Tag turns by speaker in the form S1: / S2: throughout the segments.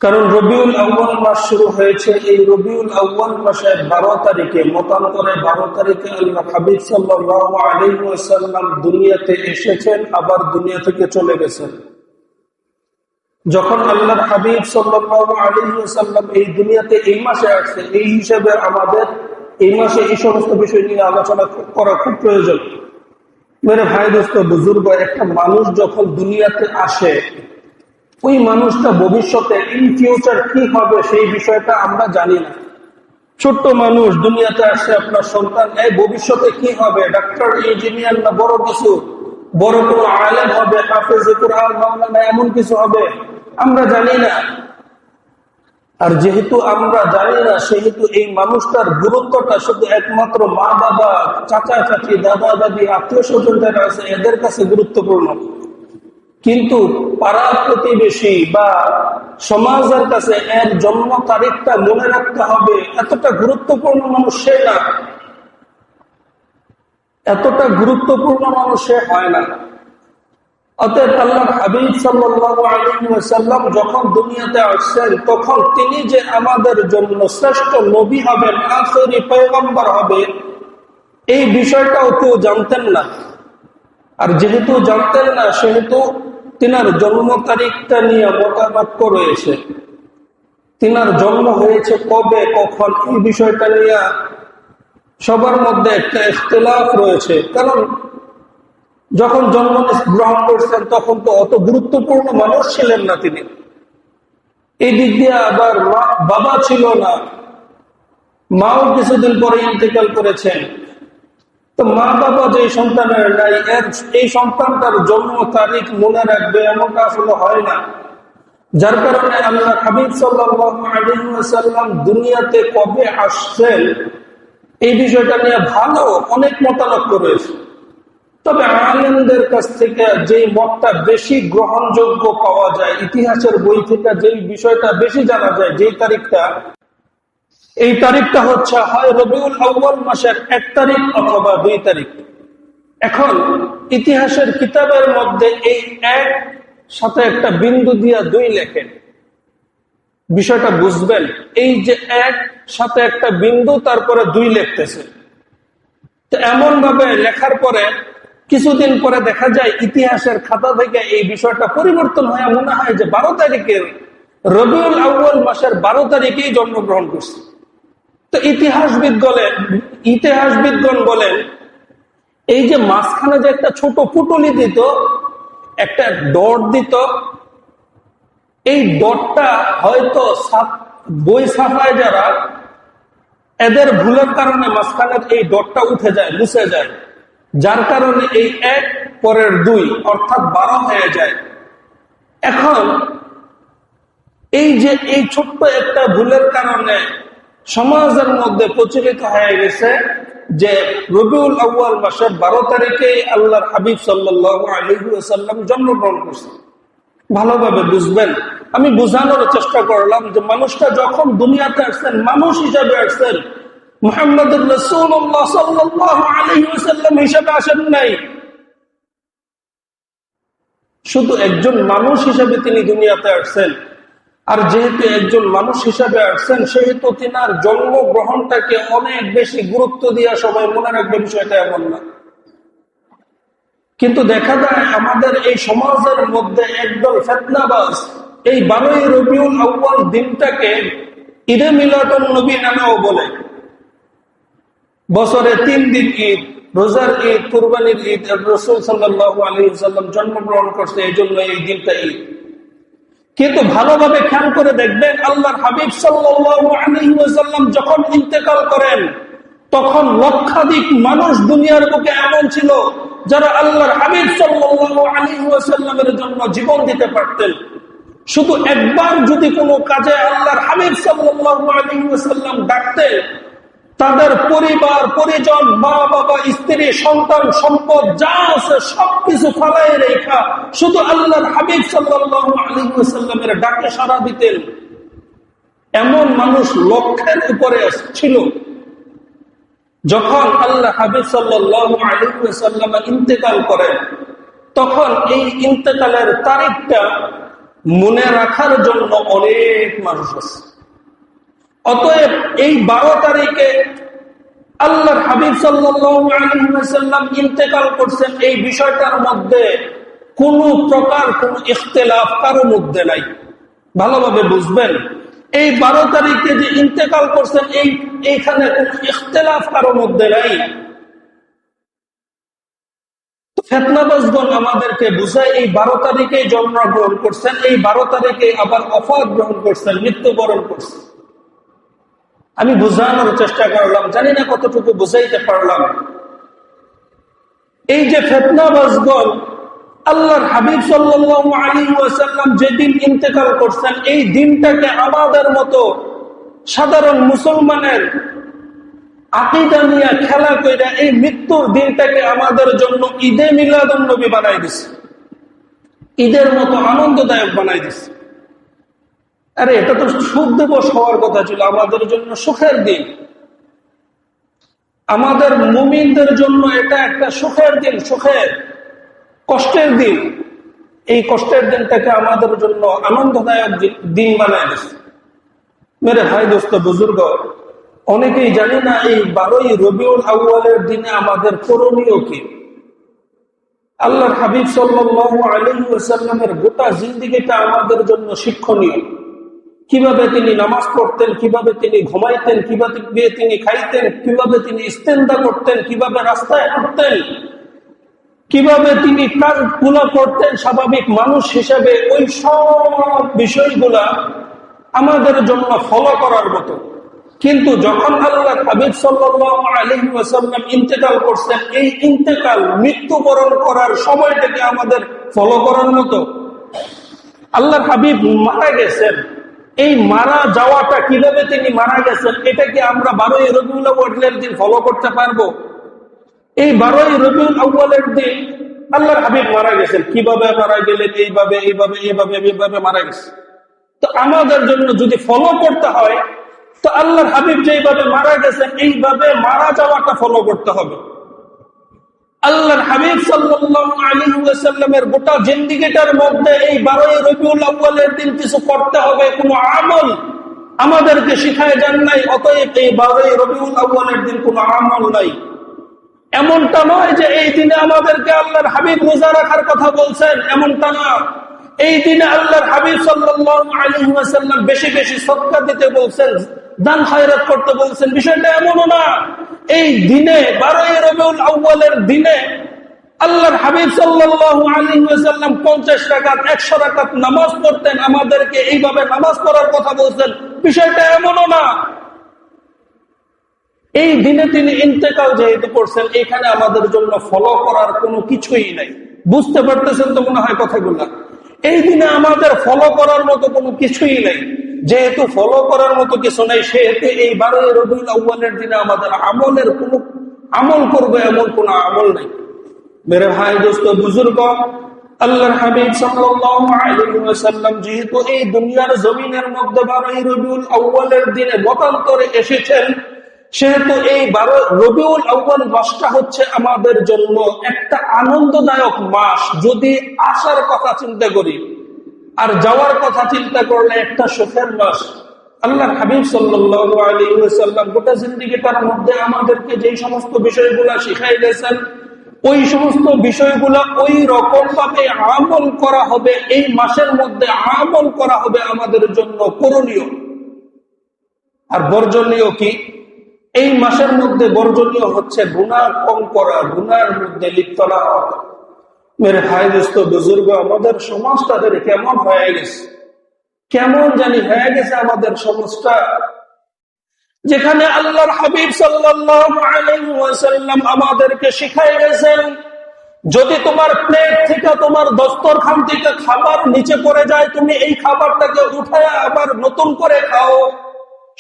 S1: কারণ রবিউল আউয়াল মাস শুরু হয়েছে এই রবিউল আউয়াল মাসের 12 তারিখে, মতান্তরে 12 তারিখে আল্লাহ হাবিব সাল্লাল্লাহু আলাইহি ওয়াসাল্লাম দুনিয়াতে এসেছেন, আবার দুনিয়া থেকে চলে গেছেন। যখন আল্লাহর হাবিব সাল্লাল্লাহু আলাইহি ওয়াসাল্লাম এই দুনিয়াতে এই মাসে আসছে, এই হিসাবে আমাদের এই মাসে এই সমস্ত বিষয় নিয়ে আলোচনা করা খুব প্রয়োজন। মেরে ভাই দোস্ত বুজুর্গ, একটা মানুষ যখন দুনিয়াতে আসে, ওই মানুষটা ভবিষ্যতে ইন ফিউচার কি হবে সেই বিষয়টা আমরা জানি না। ছোট্ট মানুষ দুনিয়াতে আসে, আপনার সন্তান এই ভবিষ্যতে কি হবে, ডাক্তার, ইঞ্জিনিয়ার না বড় কিছু, বড় কোনো আলেম হবে, হাফেজে কুরআন, মাওলানা, এমন কিছু হবে, আমরা জানি না। আর যেহেতু আমরা জানি না, সেহেতু এই মানুষটার গুরুত্বটা শুধু একমাত্র মা বাবা, চাচা চাচি, দাদা দাদি, আত্মীয় স্বজন যারা আছে এদের কাছে গুরুত্বপূর্ণ। কিন্তু পাড়া প্রতিবেশী বা সমাজের কাছে এর জন্ম তারিখটা মনে রাখতে হবে, এতটা গুরুত্বপূর্ণ মানুষ সে না, এতটা গুরুত্বপূর্ণ মানুষ সে হয় না। অতএব আল্লাহর হাবিব সাল্লাল্লাহু আলাইহি ওয়াসাল্লাম যখন দুনিয়াতে আসছেন, তখন তিনি যে আমাদের জন্য শ্রেষ্ঠ নবী হবেন, আখেরি পয়গম্বর হবে, এই বিষয়টাও কেউ জানতেন না। আর যেহেতু জানতেন না, সেহেতু তিনার জন্ম তারিখটা নিয়ে মতানৈক্য রয়েছে। তিনার জন্ম হয়েছে কবে, কখন, এই বিষয়টা নিয়ে সবার মধ্যে একটা ইখতিলাফ রয়েছে। কারণ যখন জন্ম গ্রহণ করছেন তখন তো অত গুরুত্বপূর্ণ মানুষ ছিলেন না তিনি। এই দিক দিয়ে আবার বাবা ছিল না, মাও কিছুদিন পরে ইন্তেকাল করেছেন। তো মা বাবা যে সন্তানের নাই, এই সন্তানটার জন্ম তারিখ মনে রাখবে এমনটা আসলে হয় না। যার কারণে আল্লাহ হাবিব সাল্লাল্লাহু আলাইহি ওয়াসাল্লাম দুনিয়াতে কবে আসছেন এই বিষয়টা নিয়ে ভালো অনেক মতানৈক্য রয়েছে। তবে আলেমদের কাছ থেকে যেই মতটা বেশি গ্রহণযোগ্য পাওয়া যায়, ইতিহাসের বই থেকে যেই বিষয়টা বেশি জানা যায়, যেই তারিখটা, এই তারিখটা হচ্ছে হয় রবিউল আউয়াল মাসের 1 তারিখ অথবা 2 তারিখ। এখন ইতিহাসের কিতাবের মধ্যে এই 1 সাথে একটা বিন্দু দিয়া 2 লেখেন, বিষয়টা বুঝবেন। এই যে 1 সাথে একটা বিন্দু, তারপরে 2 লিখতেছে, তো এমন ভাবে লেখার পরে কিছুদিন পরে দেখা যায় ইতিহাসের খাতা থেকে এই বিষয়টা পরিবর্তন হয়ে মনে হয় যে 12 তারিখের রবিউল আউয়াল মাসের 12 তারিখেই জন্মগ্রহণ করছে। তো ইতিহাসবিদগণ বলেন, এই যে মাঝখানে যে একটা ছোট পুটলি দিত, একটা ডট দিত, এই ডটটা হয়তো বই ছাপায় যারা, এদের ভুলের কারণে মাঝখানের এই ডটটা উঠে যায়, মুছে যায়, যার কারণে এই 1 পরের 2 অর্থাৎ 12 হয়ে যায়। এখন এই যে এই ছোট্ট একটা ভুলের কারণে সমাজের মধ্যে প্রচলিত হয়ে গেছে যে রবিউল আউয়াল মাসের 12 তারিখে আল্লাহর হাবিব সাল্লাল্লাহু আলাইহি ওয়াসাল্লাম জন্মগ্রহণ করছেন। ভালোভাবে বুঝবেন, আমি বোঝানোর চেষ্টা করলাম যে মানুষটা যখন দুনিয়াতে আসছেন, মানুষ হিসাবে আসছেন, মুহাম্মদুর রাসূলুল্লাহ সাল্লাল্লাহু আলাইহি ওয়াসাল্লাম হিসাবে আসেন নাই, শুধু একজন মানুষ হিসাবে তিনি দুনিয়াতে আসছেন। আর যেহেতু একজন মানুষ হিসাবে আসছেন, সেহেতু তিনার জন্মগ্রহণটাকে অনেক বেশি গুরুত্ব দিয়ে সবাই মনে রাখবে, বিষয়টা এমন না। কিন্তু দেখা যায় আমাদের এই সমাজের মধ্যে একদল ফিতনাবাজ এই 12ই রবিউল আউয়াল দিনটাকে ঈদে মিলাদুন নবী নামেও বলে। বছরে 3 দিন ঈদ, রোজার ঈদ, কুরবানির ঈদ, রাসূল সাল্লাল্লাহু আলাইহি ওয়াসাল্লাম জন্মগ্রহণ করছে, এই জন্য এই দিনটা ঈদ। কিন্তু ভালোভাবে খেয়াল করে দেখবেন, আল্লাহর হাবিব সাল্লাল্লাহু আলাইহি ওয়াসাল্লাম যখন ইন্তেকাল করেন, তখন লক্ষাধিক মানুষ দুনিয়ার বুকে এমন ছিল যারা আল্লাহর হাবিব সাল্লাল্লাহু আলাইহি ওয়াসাল্লামের জন্য জীবন দিতে পারতেন। শুধু একবার যদি কোনো কাজে আল্লাহর হাবিব সাল্লাল্লাহু আলাইহি ওয়াসাল্লাম ডাকতেন, তাদের পরিবার পরিজন, মা বাবা, স্ত্রী, সন্তান, সম্পদ যা আছে সবকিছু ফালাই রেখা শুধু আল্লাহর হাবিব সাল্লাল্লাহু আলাইহি ওয়াসাল্লামের ডাকে সাড়া দিতেন। এমন মানুষ লক্ষের উপরে ছিল। যখন আল্লাহ হাবিব সাল্লাল্লাহু আলাইহি ওয়াসাল্লাম ইন্তেকাল করেন, তখন এই ইন্তেকালের তারিখটা মনে রাখার জন্য অনেক মানুষ আছে। অতএব এই 12 তারিখে আল্লাহর হাবিব সাল্লাল্লাহু আলাইহি ওয়াসাল্লাম ইন্তেকাল করছেন, এই বিষয়টার মধ্যে কোনো প্রকার কোনো ইখতিলাফ কারো মধ্যে নাই। ভালোভাবে বুঝবেন, এই 12 তারিখে যে ইন্তেকাল করছেন এইখানে কোনো ইখতিলাফ কারো মধ্যে নাই। ফিতনাবাজগণ আমাদেরকে বুঝায় এই 12 তারিখে জন্মগ্রহণ করছেন, এই 12 তারিখে আবার ওফাত গ্রহণ করছেন, মৃত্যুবরণ করছেন। আমি বোঝানোর চেষ্টা করলাম, জানি না কতটুকু বুঝাইতে পারলাম। এই যে ফিতনাবাজগণ আল্লাহর হাবিব সাল্লাল্লাহু আলাইহি ওয়াসাল্লাম যেদিন ইন্তেকাল করছেন, এই দিনটাকে আমাদের মতো সাধারণ মুসলমানের আকীদা নিয়ে খেলা কইরা এই মৃত্যুর দিনটাকে আমাদের জন্য ঈদে মিলাদুন নবী বানাই দিছে, ঈদের মতো আনন্দদায়ক বানাই দিছে। আরে এটা তো সুখ দিবস হওয়ার কথা ছিল, আমাদের জন্য সুখের দিন। আমাদের মুমিনদের জন্য এটা একটা সুখের দিন, সুখের কষ্টের দিন। এই কষ্টের দিনটাকে আমাদের জন্য আনন্দদায়ক দিন বানায় দিচ্ছে। মেরে ভাই দোস্ত বুজুর্গ, অনেকেই জানি না এই 12ই রবিউল আউয়ালের দিনে আমাদের করণীয় কি। আল্লাহর হাবিব সাল্লাল্লাহু আলাইহি ওয়াসাল্লামের গোটা জিন্দেগিটা আমাদের জন্য শিক্ষণীয়। কিভাবে তিনি নামাজ পড়তেন, কিভাবে তিনি ঘুমাইতেন, কিভাবে তিনি খাইতেন, কিভাবে তিনি ইস্তেনজা করতেন, কিভাবে রাস্তায় হাঁটতেন, কিভাবে তিনি কাজগুলো করতেন স্বাভাবিক মানুষ হিসেবে, ওই সব বিষয়গুলা আমাদের জন্য ফলো করার মতো। কিন্তু যখন আল্লাহর হাবিব সাল্লাল্লাহু আলাইহি ওয়াসাল্লাম ইন্তেকাল করছেন, এই ইন্তেকাল মৃত্যুবরণ করার সময়টাকে আমাদের ফলো করার মতো। আল্লাহর হাবিব মারা গেছেন, এই মারা যাওয়াটা কিভাবে তিনি মারা গেছেন এটা কি আমরা 12ই রবিউল আউয়ালের দিন ফলো করতে পারবো? এই 12ই রবিউল আউয়ালের দিন আল্লাহর হাবিব মারা গেছেন, কিভাবে মারা গেলেন? এইভাবে এইভাবে এইভাবে এইভাবে মারা গেছে। তো আমাদের জন্য যদি ফলো করতে হয়, তো আল্লাহর হাবিব যেইভাবে মারা গেছেন এইভাবে মারা যাওয়াটা ফলো করতে হবে। আল্লাহর হাবিব সাল্লাল্লাহু আলাইহি ওয়াসাল্লামের গোটা জিন্দেগিটার মধ্যে এই 12ই রবিউল আউয়ালের দিন কিছু করতে হবে, কোনো আমল আমাদেরকে শিখায় যান নাই। অতএব এই 12ই রবিউল আউয়ালের দিন কোনো আমল নাই। এমনটা নয় যে এই দিনে আমাদেরকে আল্লাহর হাবিব রোজা রাখার কথা বলছেন, এমনটা না। এই দিনে আল্লাহর হাবিব সাল্লাল্লাহু আলাইহি ওয়াসাল্লাম বেশি বেশি সদকা দিতে বলছেন, দান খয়রাত করতে বলছেন, বিষয়টা এমনও না। এই দিনে 12ই রবিউল আউয়ালের দিনে আল্লাহর হাবিব সাল্লাল্লাহু আলাইহি ওয়াসাল্লাম 50 রাকাত 100 রাকাত নামাজ পড়তেন, আমাদেরকে এইভাবে নামাজ পড়ার কথা বলছেন, বিষয়টা এমনও না। এই দিনে তিনি ইন্তেকাল যেহেতু করছেন, এখানে আমাদের জন্য ফলো করার কোনো কিছুই নাই। বুঝতে পারতেছেন তো মনে হয় কথাগুলো? এই দিনে আমাদের ফলো করার মতো কোনো কিছুই নেই। যেহেতু ফলো করার মতো কিছু নেই, সেহেতু এই 12ই রবিউল আউয়ালের দিনে আমাদের আমলের কোনো আমল করবে এমন কোনো আমল নেই। মেরে ভাই দোস্ত বুজুর্গ, আল্লাহর হাবিব সাল্লাল্লাহু আলাইহি ওয়াসাল্লাম যেহেতু এই দুনিয়ার জমিনের মধ্যে 12ই রবিউল আউয়ালের দিনে মতান্তরে এসেছেন, সেহেতু এই 12 রবিউল আউয়াল মাসটা হচ্ছে আমাদের জন্য একটা আনন্দদায়ক মাস। যদি আসার কথা চিন্তা করি আর যাওয়ার কথা চিন্তা করলে একটা সুখের মাস। আল্লাহর হাবিব সাল্লাল্লাহু আলাইহি ওয়াসাল্লাম গোটা জিন্দেগিটার মধ্যে আমাদেরকে যে সমস্ত বিষয়গুলো শিখাই গেছেন, ওই সমস্ত বিষয়গুলো ওই রকম ভাবে আমল করা হবে। এই মাসের মধ্যে আমল করা হবে আমাদের জন্য করণীয়। আর বর্জনীয় কি? এই মাসের মধ্যে বর্জনীয় হচ্ছে গুনাহ কম করা, গুনাহের মধ্যে লিপ্ত না হওয়া। মেরে ভাই দোস্ত বুজুর্গ, আমাদের সমাজ তাদের কেমন হয়ে গেছে, কেমন জানি হয়ে গেছে আমাদের সমাজটা, যেখানে আল্লাহর হাবিব সাল্লাল্লাহু আলাইহি ওয়াসাল্লাম আমাদেরকে শিখাই গেছেন, যদি তোমার প্লেট থেকে, তোমার দস্তরখান থেকে খাবার নিচে পড়ে যায়, তুমি এই খাবারটাকে উঠায় আবার নতুন করে খাও।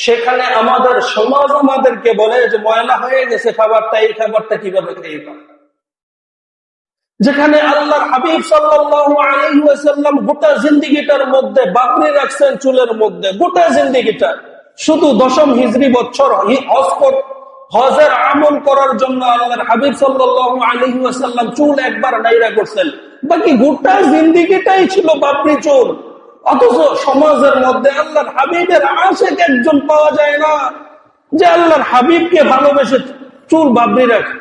S1: সেখানে আমাদের সমাজ আমাদেরকে বলে যে ময়লা হয়ে গেছে খাবারটা, এই খাবারটা কিভাবে খাইবা। যেখানে আল্লাহর হাবিব সাল্লাল্লাহু আলাইহি ওয়াসাল্লাম গোটা জিন্দেগিটার মধ্যে বাকরি রাখছেন চুলের মধ্যে, গোটা জিন্দেগিটা শুধু 10ম হিজরি বছর হজের আমল করার জন্য আল্লাহর হাবিব সাল্লাল্লাহু আলাইহি ওয়াসাল্লাম চুল একবার নাইরা করছেন, বাকি গোটা জিন্দেগিটাই ছিল বাকরি চুল। অথচ সমাজের মধ্যে আল্লাহর হাবিবের আশেক একজন পাওয়া যায় না যে আল্লাহর হাবিবকে ভালোবেসে চুল বাঁধি রাখে।